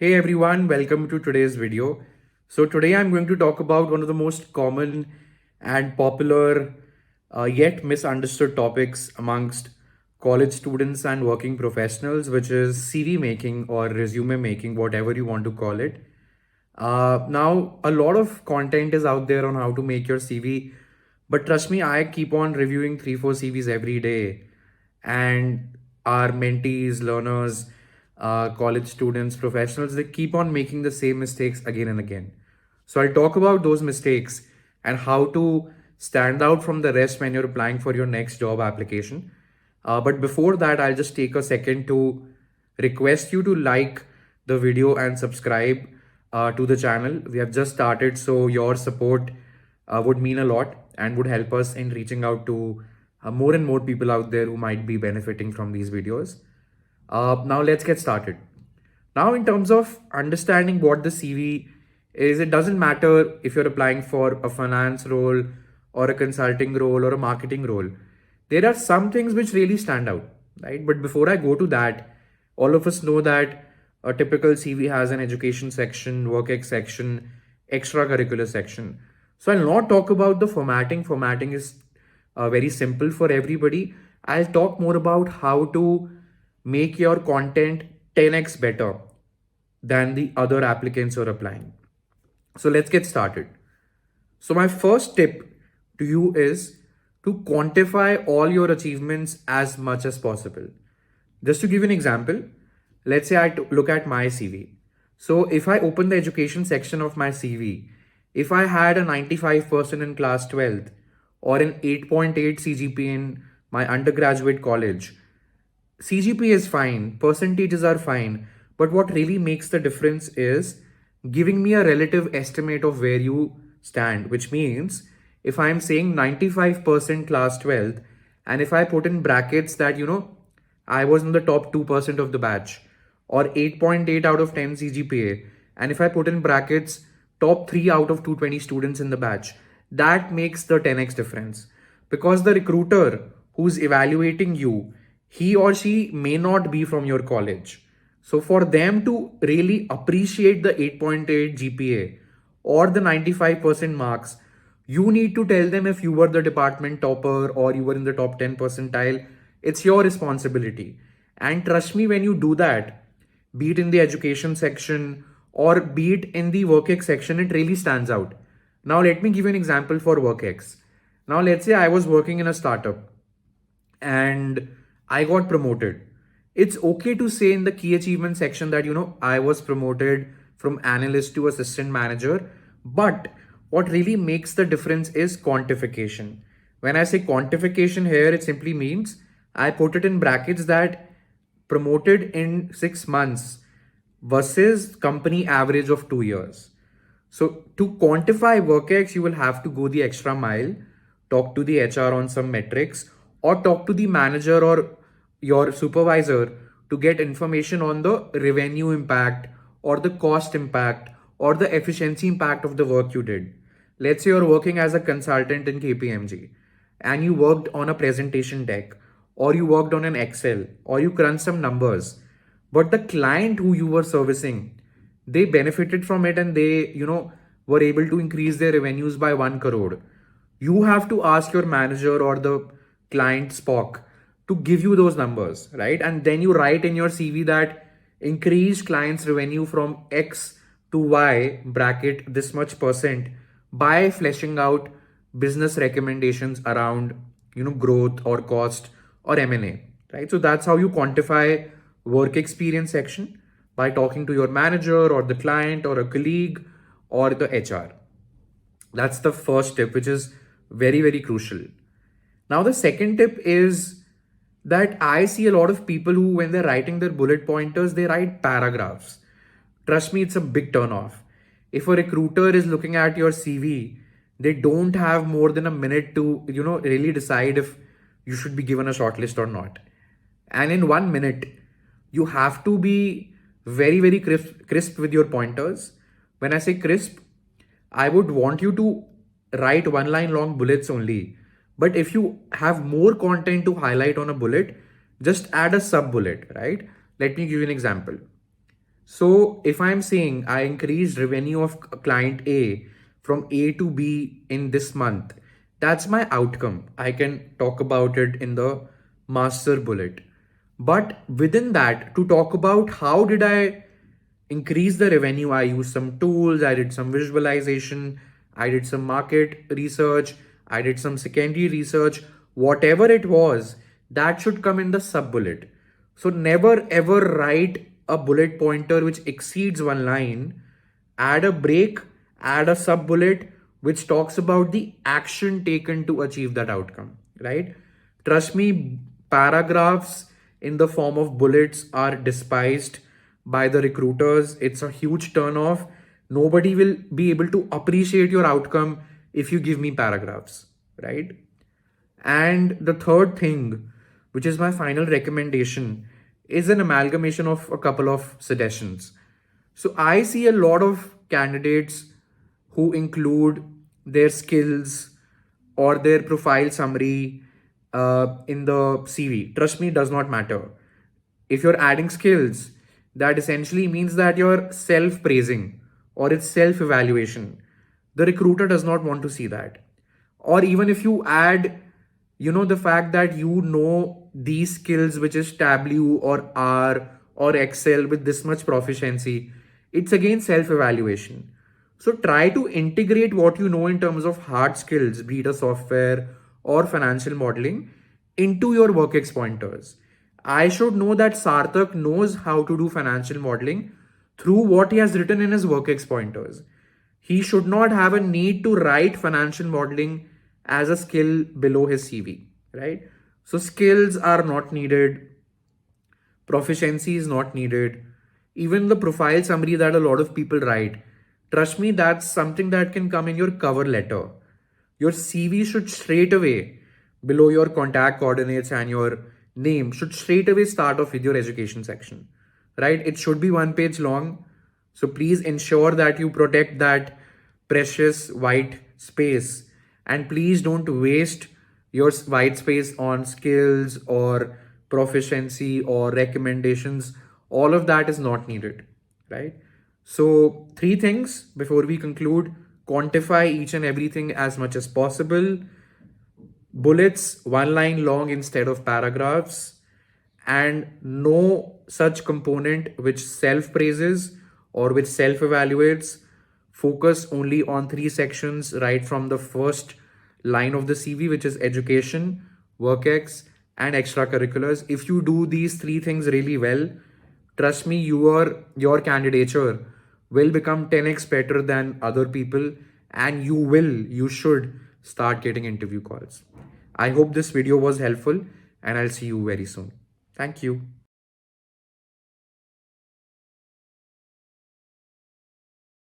Hey everyone, welcome to today's video. So today I'm going to talk about one of the most common and popular yet misunderstood topics amongst college students and working professionals, which is CV making or resume making, whatever you want to call it. Now, a lot of content is out there on how to make your CV, but trust me, I keep on reviewing 3, 4 CVs every day, and our mentees, learners, college students, professionals, they keep on making the same mistakes again and again. So I'll talk about those mistakes and how to stand out from the rest when you're applying for your next job application. But before that, I'll just take a second to request you to like the video and subscribe to the channel. We have just started, so your support would mean a lot and would help us in reaching out to more and more people out there who might be benefiting from these videos. Now let's get started. Now, in terms of understanding what the CV is, it doesn't matter if you're applying for a finance role or a consulting role or a marketing role. There are some things which really stand out, right? But before I go to that, all of us know that a typical CV has an education section, work ex section, extracurricular section. So I'll not talk about the formatting. Formatting is very simple for everybody. I'll talk more about how to make your content 10x better than the other applicants who are applying. So let's get started. So my first tip to you is to quantify all your achievements as much as possible. Just to give you an example, let's say I look at my CV. So if I open the education section of my CV, if I had a 95% in class 12th or an 8.8 CGPA in my undergraduate college, CGPA is fine, percentages are fine, but what really makes the difference is giving me a relative estimate of where you stand, which means if I'm saying 95% class 12th, and if I put in brackets that, I was in the top 2% of the batch, or 8.8 out of 10 CGPA, and if I put in brackets top 3 out of 220 students in the batch, that makes the 10x difference. Because the recruiter who's evaluating you, he or she may not be from your college. So for them to really appreciate the 8.8 GPA or the 95% marks, you need to tell them if you were the department topper or you were in the top 10 percentile. It's your responsibility. And trust me, when you do that, be it in the education section or be it in the WorkX section, it really stands out. Now, let me give you an example for WorkX. Now, let's say I was working in a startup and I got promoted. It's okay to say in the key achievement section that, I was promoted from analyst to assistant manager. But what really makes the difference is quantification. When I say quantification here, it simply means I put it in brackets that promoted in 6 months versus company average of 2 years. So to quantify WorkX, you will have to go the extra mile, talk to the HR on some metrics, or talk to the manager or your supervisor to get information on the revenue impact or the cost impact or the efficiency impact of the work you did. Let's say you're working as a consultant in KPMG and you worked on a presentation deck or you worked on an Excel or you crunched some numbers, but the client who you were servicing, they benefited from it and they, were able to increase their revenues by 1 crore. You have to ask your manager or the client Spock to give you those numbers, right? And then you write in your CV that increased clients revenue from X to Y bracket this much percent by fleshing out business recommendations around, growth or cost or M&A, right? So that's how you quantify work experience section, by talking to your manager or the client or a colleague or the HR. That's the first tip, which is very, very crucial. Now, the second tip is that I see a lot of people who, when they're writing their bullet pointers, they write paragraphs. Trust me, it's a big turnoff. If a recruiter is looking at your CV, they don't have more than a minute to, really decide if you should be given a shortlist or not. And in 1 minute, you have to be very, very crisp with your pointers. When I say crisp, I would want you to write one line long bullets only. But if you have more content to highlight on a bullet, just add a sub bullet, right? Let me give you an example. So if I'm saying I increased revenue of client A from A to B in this month, that's my outcome. I can talk about it in the master bullet. But within that, to talk about how did I increase the revenue, I used some tools, I did some visualization, I did some market research, I did some secondary research, whatever it was, that should come in the sub bullet. So never ever write a bullet pointer which exceeds one line. Add a break, add a sub bullet which talks about the action taken to achieve that outcome, right? Trust me, paragraphs in the form of bullets are despised by the recruiters. It's a huge turn off. Nobody will be able to appreciate your outcome if you give me paragraphs, right? And the third thing, which is my final recommendation, is an amalgamation of a couple of suggestions. So I see a lot of candidates who include their skills or their profile summary in the CV. Trust me, it does not matter. If you're adding skills, that essentially means that you're self praising or it's self evaluation. The recruiter does not want to see that. Or even if you add, the fact that you know these skills, which is Tableau or R or Excel with this much proficiency, it's again self evaluation. So try to integrate what you know in terms of hard skills, be it a software or financial modeling, into your work pointers. I should know that Sarthak knows how to do financial modeling through what he has written in his work pointers. He should not have a need to write financial modeling as a skill below his CV, right? So skills are not needed, proficiency is not needed. Even the profile summary that a lot of people write, trust me, that's something that can come in your cover letter. Your CV should straight away, below your contact coordinates and your name, should straight away start off with your education section, right? It should be one page long. So please ensure that you protect that precious white space, and please don't waste your white space on skills or proficiency or recommendations. All of that is not needed, right? So, three things before we conclude: quantify each and everything as much as possible, bullets one line long instead of paragraphs, and no such component which self praises or which self evaluates. Focus only on three sections right from the first line of the CV, which is education, work and extracurriculars. If you do these three things really well, trust me, your candidature will become 10x better than other people, and you should start getting interview calls. I hope this video was helpful, and I'll see you very soon. Thank you.